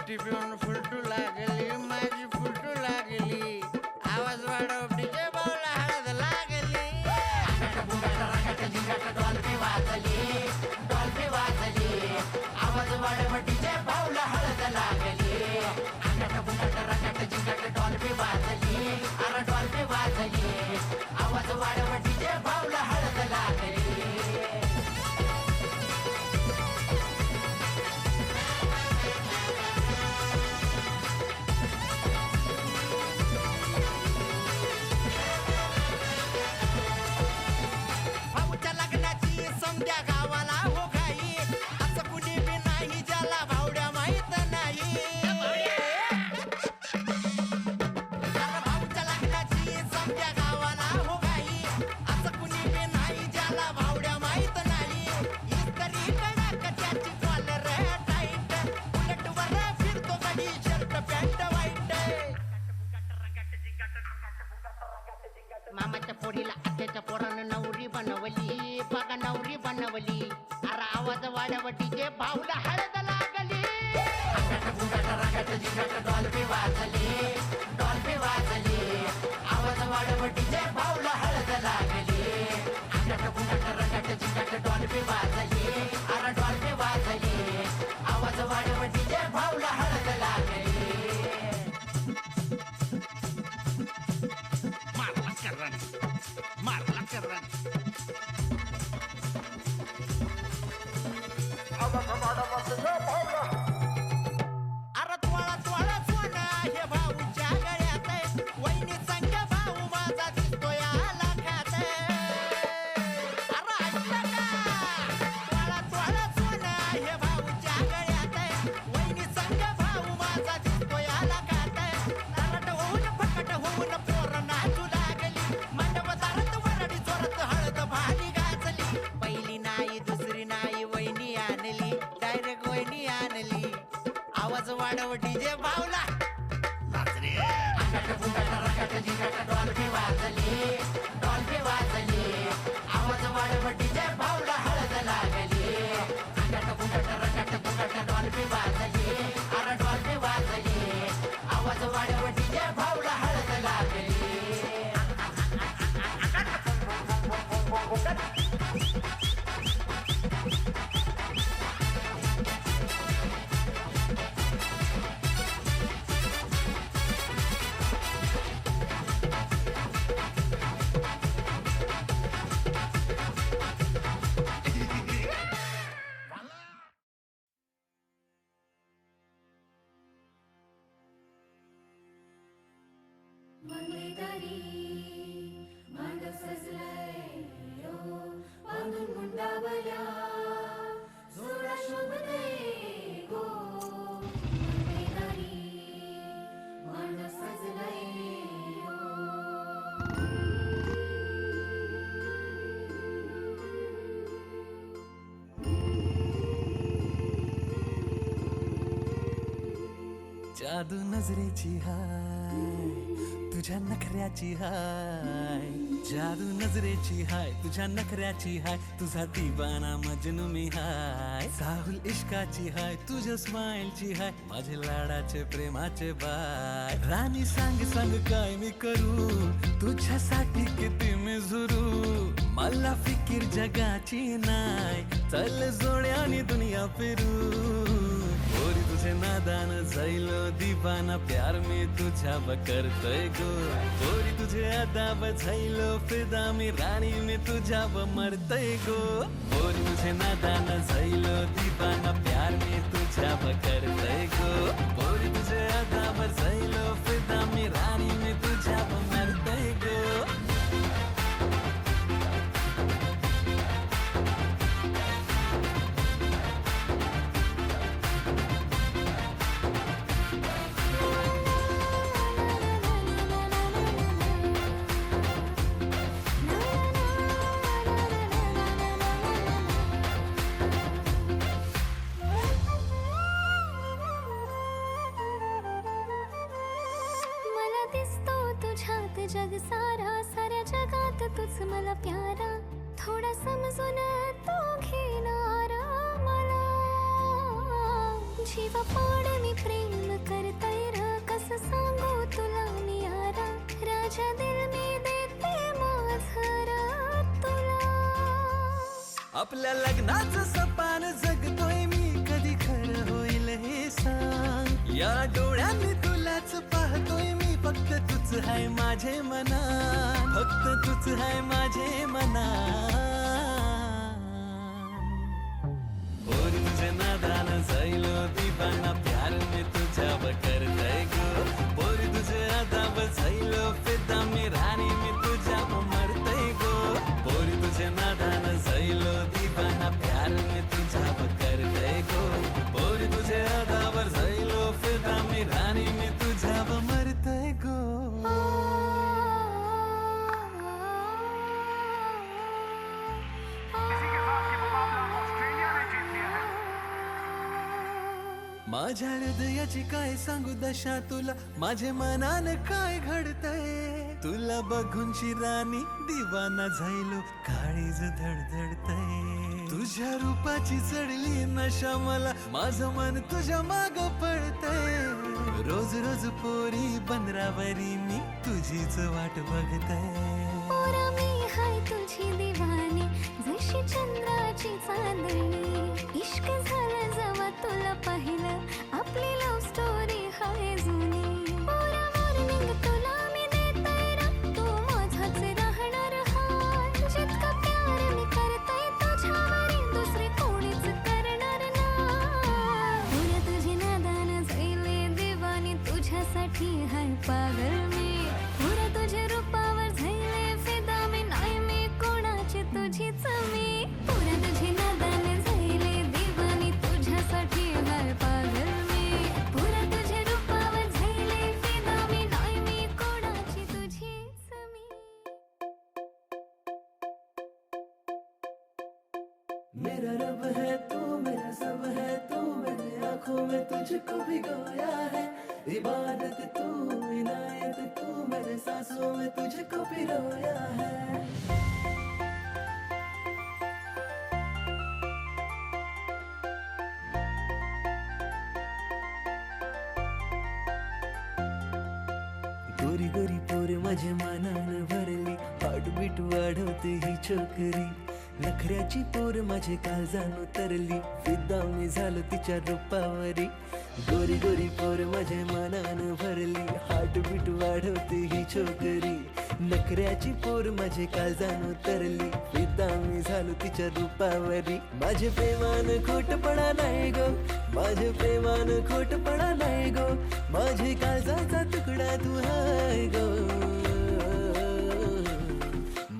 टी पिऊन फुलटू लागली माझी फुलटू लागली आवाज वाढव डीजे बावला हळद लागली डॉल्फी वाजली आवाज वाढव डीजे बावला हळद लागली डॉल्फी वाजली अरे डॉल्फी वाजली आवाज वाढव डीजे मामाच्या पोरीला आत्याच्या पोरानं नवरी बनवली, बघा नवरी बनवली. अरे आवाज वाढव डीजे भाऊला हळद लागली. डॉल्बी वाजली, डॉल्बी वाजली. आवाज वाढव डीजे भाऊला हळद लागली. अंगट गुंगट रंगट जिंगट डॉल्बी वाजली. अरे डॉल्बी वाजली. आवाज वाढव डीजे भाऊला हळद लागली. मारला करंट, मारला करंट. अरे त्वळा त्वळा सोनं आहे भाऊच्या गळ्यात. वहिनी संग भाऊ माझा दिसतोय लाखात. अरे ऐकलं का? त्वळा त्वळा सोनं आहे भाऊच्या गळ्यात. वहिनी संग भाऊ माझा दिसतोय लाखात. तरट होऊन फकट होऊन पोरं नाचू लागली. मंडप दारात वरडी जोरात हळद भाली गाजली. पहिली नाही दुसरी नाही वहिनी आणली, डायरेक्ट वहिनी आणली. आवाज वाढव डीजे भाऊला. अंगट गुंगट रंगट जिंगट डॉल्बी वाजली, डॉल्बी वाजली. आवाज वाढव डीजे भाऊला हळद लागली. अंगट गुंगट रंगट गुंगट डॉल्बी वाजली. अरे डॉल्बी वाजली. आवाज वाढव डीजे भाऊला हळद लागली. मंगळीदारी मांडव सजलाय यो, बांधून गुंडावल्या जोडा शोभतय गो. मंगळीदारी मांडव सजलाय यो. जादू नजरेची हाय, तुझ्या नखऱ्याची हाय. जादू नजरेची हाय, तुझ्या नखऱ्याची हाय. तुझा दिवाना मजनू मी हाय. साहुल इश्काची हाय, तुझ्या स्माइलची हाय. माझे लाडाचे प्रेमाचे बाय. राणी सांग सांग काय मी करू, तुझ्यासाठी किती मी झुरू. मला फिकीर जगाची नाय, चल जोड्याने दुनिया फिरू. पोरी तुझे नादान जायलो दिवाना, प्यार मी तुझ्या करतोय गो. पोरी तुझे अदाब झायलो फिदा, मी राणी मी तुझ्या मरतय गो. पोरी तुझे नादान जायलो दिवाना, प्यार मी तुझ्या करतोय गो. पोरी तुझे अदाब झायलो फिदा, मी राणी मी तुझ्या मरतय गो. मला दिसतो तुझ्यात जग सारा, साऱ्या जगात तुझ मला प्यारा. थोडा समजून तू घेणारा मला. जीवा पाड मी प्रेम करतय र, कसं सांगू तुला मी यारा. राजा दिल मी देते माझं र तुला. आपल्या लग्नाचं सपान जगतोय मी, कधी खरं होईल हे सांग. या डोळ्यांनी तुलाच पाहतोय मी, फक्त तूच हाय माझे मना, फक्त तूच हाय माझे मना. पोरी तुझे नादान जायलो दिवाना, प्यार मी तुझ्या करतय गो. पोरी तुझे अदाब जायलो फिदा, मी राणी मी तुझ्या मरतय गो. पोरी तुझे नादान जायलो दिवाना, प्यार मी तुझ्या करतय गो. पोरी तुझे अदाबर जायलो फिदा, मी राणी मी तुझ्या मरतय गो. माझ्या हृदयाची काय सांगू दशा तुला, माझे मनान काय घडतय. तुला बघून शिरानी दिवाना झायलो, काळीज धडधडतय. तुझ्या रूपाची चढली नशा मला, माझं मन तुझ्या माग पळतय. रोज रोज पोरी बनरावरी मी तुझीच वाट बघतय. पोरा मी हाय तुझी दिवानी, जशी चंद्राची चांदणी. इश्क झाला जेव्हा तुला पाहिलं, आपली लव्ह स्टोरी हाय जुनी. पोरा मॉर्निंग तुला मी देतय रा, तू माझाच राहणार हाय. जितका प्यार मी करतय तुझ्यावरी, दुसरे कोणीच करणार नाही. पोरा तुझी नादान झाले दिवानी, तुझ्यासाठी हाय पागल मी. पोरा तुझ्या रूपावर झाले फिदा मी, नाही मी कोणाची तुझीच मी. पोरा तुझी नादान झाले दिवानी, तुझ्यासाठी हाय पागल मी. पोरा तुझ्या रूपावर झाले फिदा मी, नाही मी कोणाची तुझीच मी. मेरा रब है तू, मेरा सब है तू, मेरी आंखों में तुझको भिगोया है. इबादत तू, इनायत तू, मेरे सांसों में तुझको पिरोया है. गोरी गोरी पोर माझ्या मनानं भरली, हार्टबीट वाढवते ही छोकरी. नखऱ्याची पोर माझे काळजान उतरली, फिदा मी झालो तिच्या रूपावरी. गोरी गोरी पोर माझ्या मनानं भरली, हार्टबीट वाढवते ही छोकरी. नखऱ्याची पोर माझे काळजान उतरली, फिदा मी झालो तिच्या रूपावरी. माझे प्रेमान खोटपणा नाही गो, माझे प्रेमान खोटपणा नाही गो. माझे काळजाचा तुकडा तू हाय गो.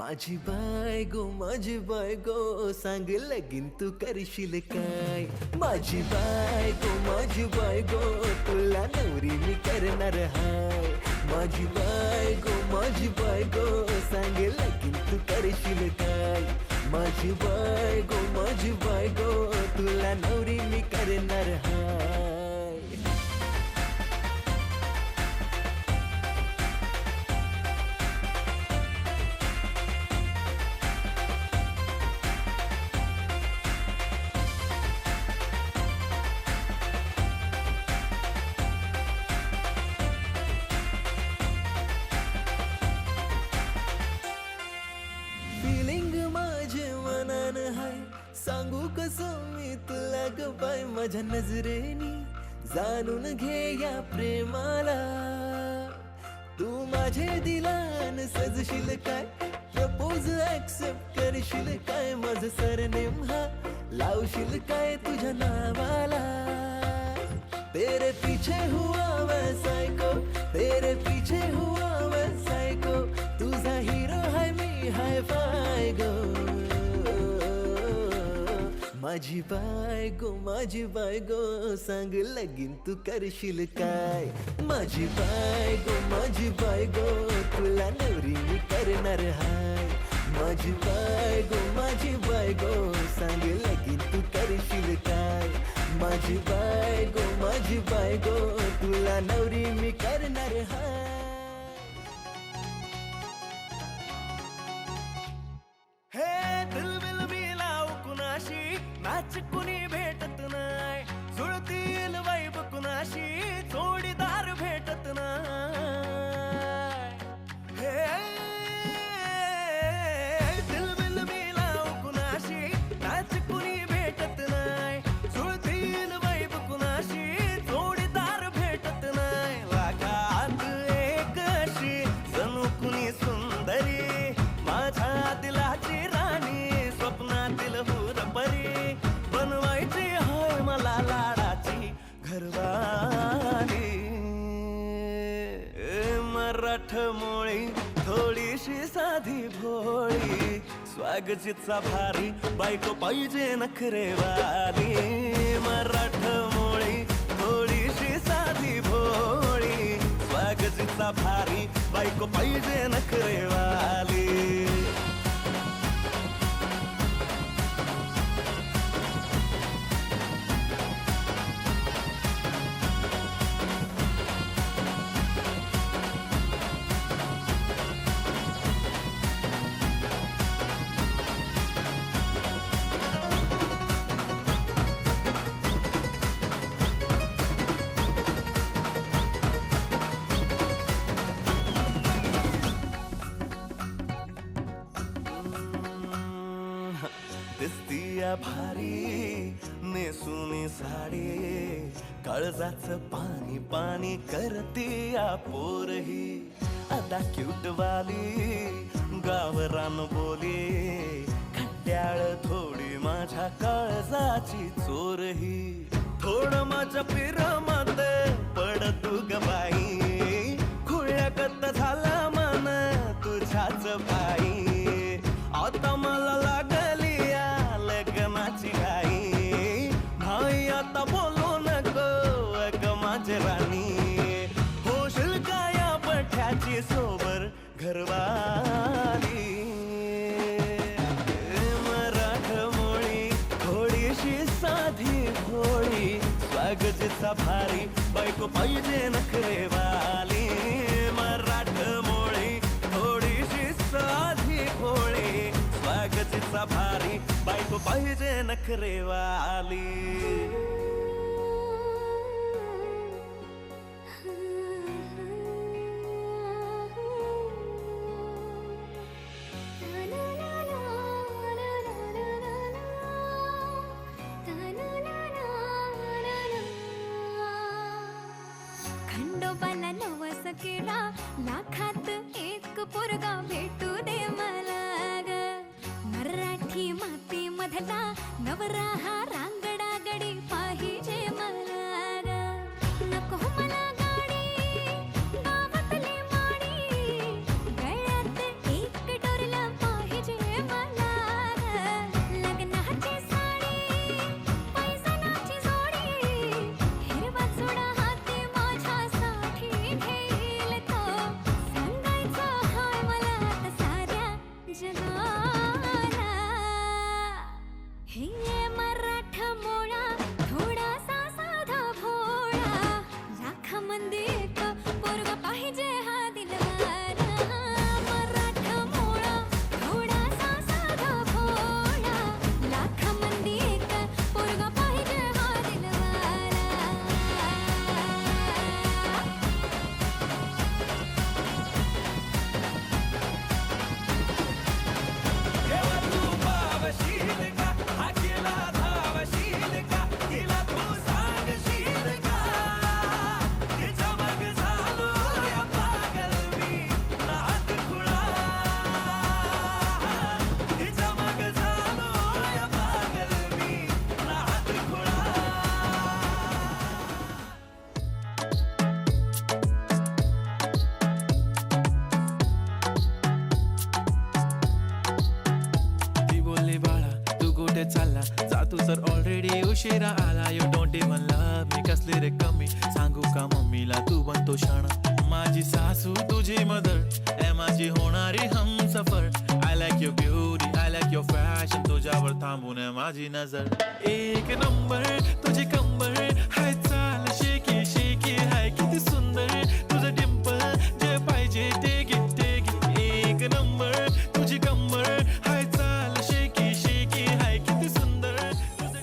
माझी बायगो सांग लगीन तू करशील काय. माझी बायगो तुला नवरी मी करणार हाय. माझी बायगो सांग लगीन तू करशील काय. माझी बायगो तुला नवरी मी करणार हाय. सांगू कसं मी तुला ग बाय, माझ्या नजरेनी जाणून घे या प्रेमाला. तू माझे दिलान सजशील काय, प्रपोज ऍक्सेप्ट करशील काय. माझं सरनेम हा लावशील काय तुझ्या नावाला. तेरे पीछे हुआ मैं सायको, तेरे पीछे हुआ मैं सायको. तुझा हिरो है मी हाय फाय गो. माझी बायगो सांग लगीन तू करशील काय. माझी बायगो तुला नवरी मी करणार हाय. माझी बायगो सांग लगीन तू करशील काय. माझी बायगो तुला नवरी मी करणार हाय. हे दिलबिल मी लाव कुणाशी, नाच कुणी भेटत नाय. जुळतील वाईब कुणाशी, जोडीदार भेटत नाय. हे दिलबिल मी लाव कुणाशी, नाच कुणी भेटत नाय. जुळतील वाईब कुणाशी, जोडीदार भेटत नाय. वागात एक अशी जणू कुणी सुंदरी, माझ्या दिलाची राणी, स्वप्नातील हुरपरी. बनवायची हाय मला लाडाची घरवाली. मराठमोळी थोडीशी साधी भोळी, स्वागतीचा भारी बायको पाहिजे नखरेवाली. मराठमोळी थोडीशी साधी भोळी, स्वागतीचा भारी बायको पाहिजे नखरेवाली. दिसतीया भारी नेसुनी साडी काळजाच पाणी पाणी करतीया पोरही अदा क्यूट वाली गावरान बोली खट्याळ थोडी माझ्या काळजाची चोरही थोडं माझ्या पिरामध्ये पड तू ग बाई खुळ्याकत झाला मन तुझ्याच बाई आता मला लागली या लग्नाची घाई भाई आता बोलू नको अग माझी राणी होशील का या पठ्याची सोबर घरवाली मराठमोळी थोडीशी साधी भोळी स्वागतीचा भारी बायको पाहिजे नखरेवाली मराठमोळी थोडीशी साधी भोळी स्वागतीचा भारी बायको पाहिजे नखरेवाली खंडोबाला नवस केला लाखात एक पोरगा भेटू दे मला ग मराठी माती मधला नवरा हा रांगडा गडी पाहिजे मला ग नको मला गाडी गावातली माडी गळ्यात एक डोरला पाहिजे मला ग लग्नाची साडी पैसनाची जोडी हिरवा चुडा हाती माझ्यासाठी घेईल तो सांगायचा हाय मला आता साऱ्या जगाला हे मराठमोळा थोडासा साधा भोळा लाखामध्ये एक पोरगा पाहिजे हा दिलवाला मराठमोळा थोडासा साधा भोळा लाखामध्ये एक पोरगा पाहिजे हा दिलवाला तेव्हा तू पावशील का हा केला धावशील का तिला तू सांगशील का तिच्या मग झालो या पागल मी नाद खुळा तिच्या मग झालो या पागल मी नाद खुळा ती बोलली बाळा तू कुठे चालला जातू सर ऑलरेडी उशिरा आला यू डोंट इवन लव्ह मी कसली रे कमी सांगू का मम्मीला तू बनतो शाणा माझी सासू तुझी मदर ए माझी होणारी Humsafar I like your beauty I like your fashion तुझ्यावर थांबून आहे माझी नजर एक नंबर तुझी कंबर हाय चाल शेकी शेकी हाय किती सुंदर तुझं डिंपल जे पाहिजे ते घे एक नंबर तुझी कंबर हाय चाल शेकी शेकी हाय किती सुंदर तुझं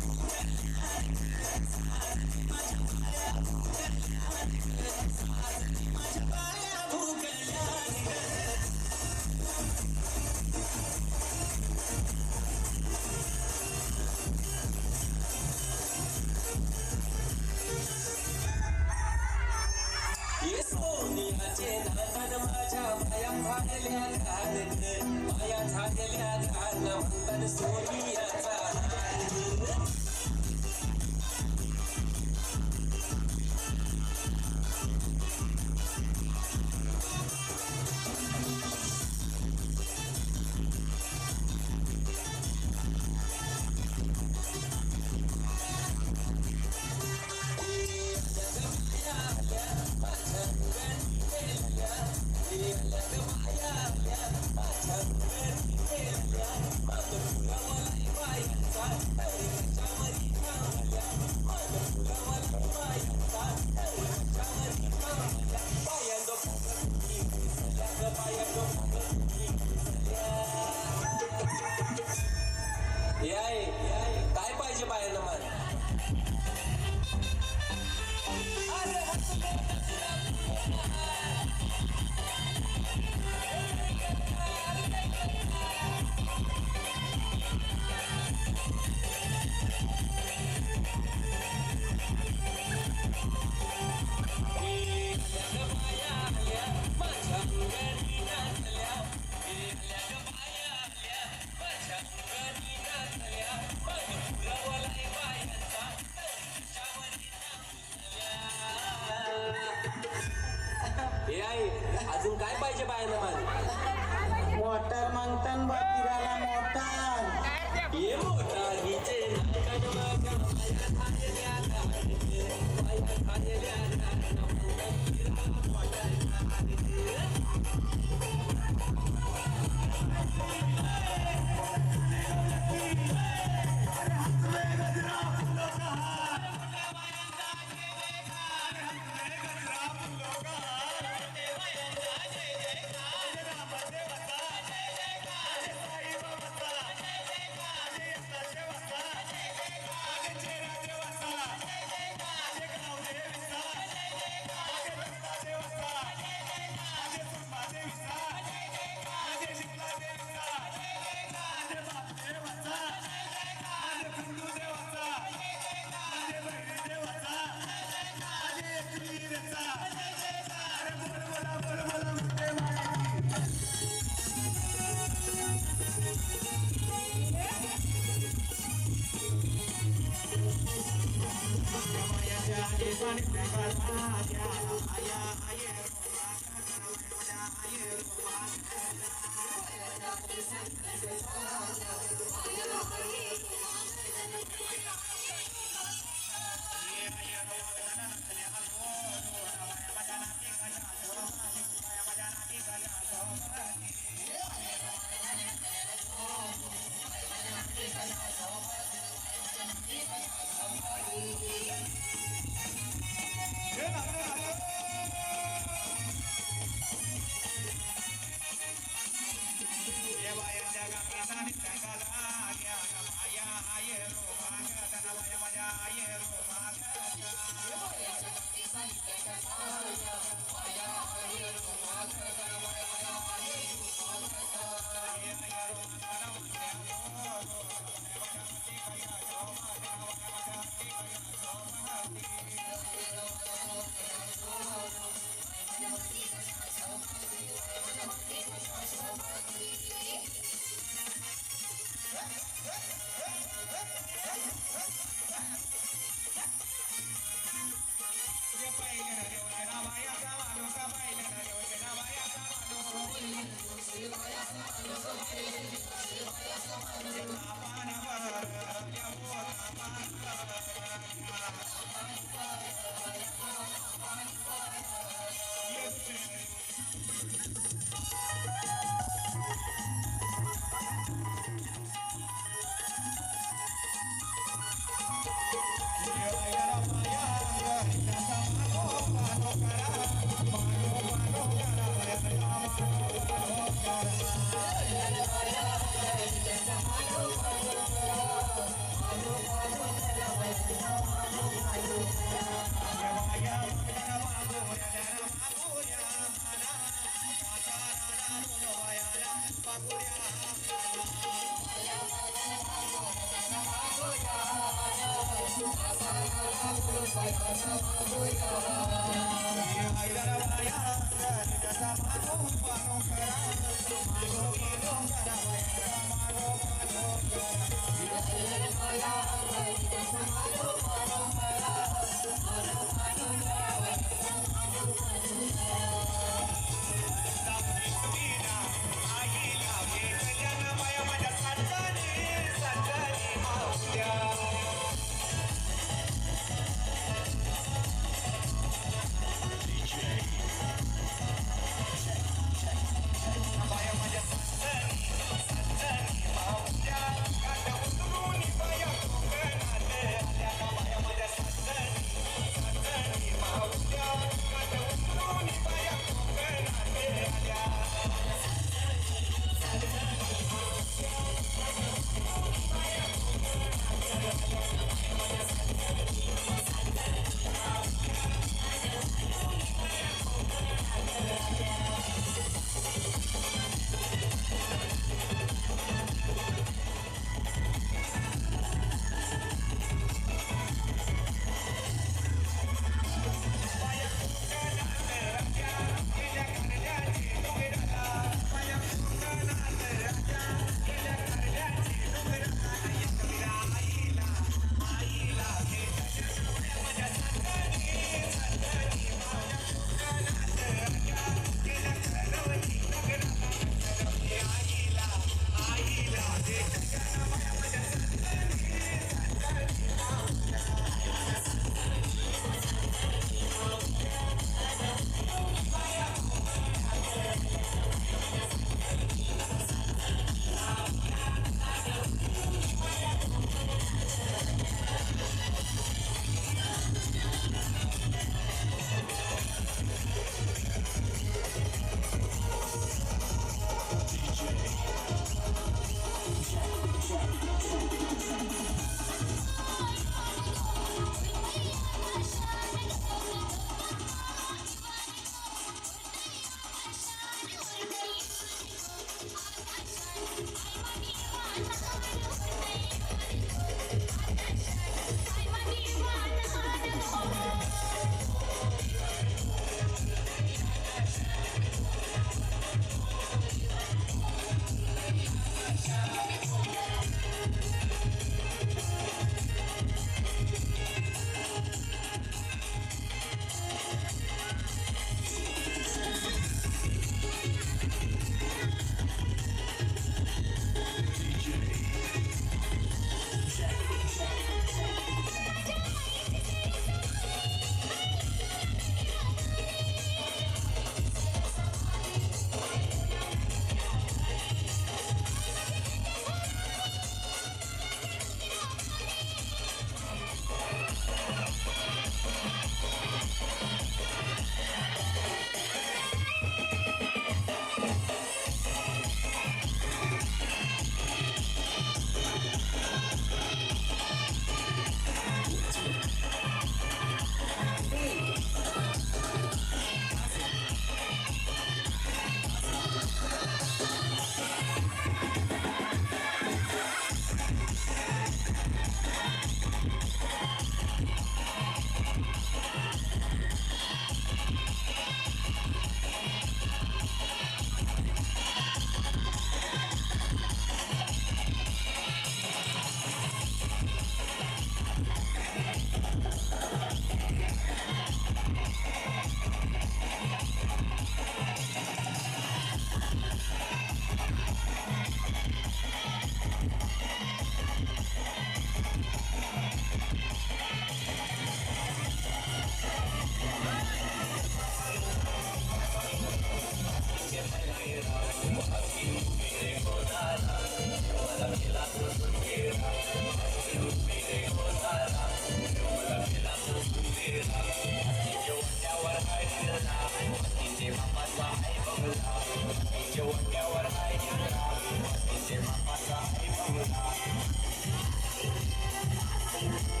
Bye.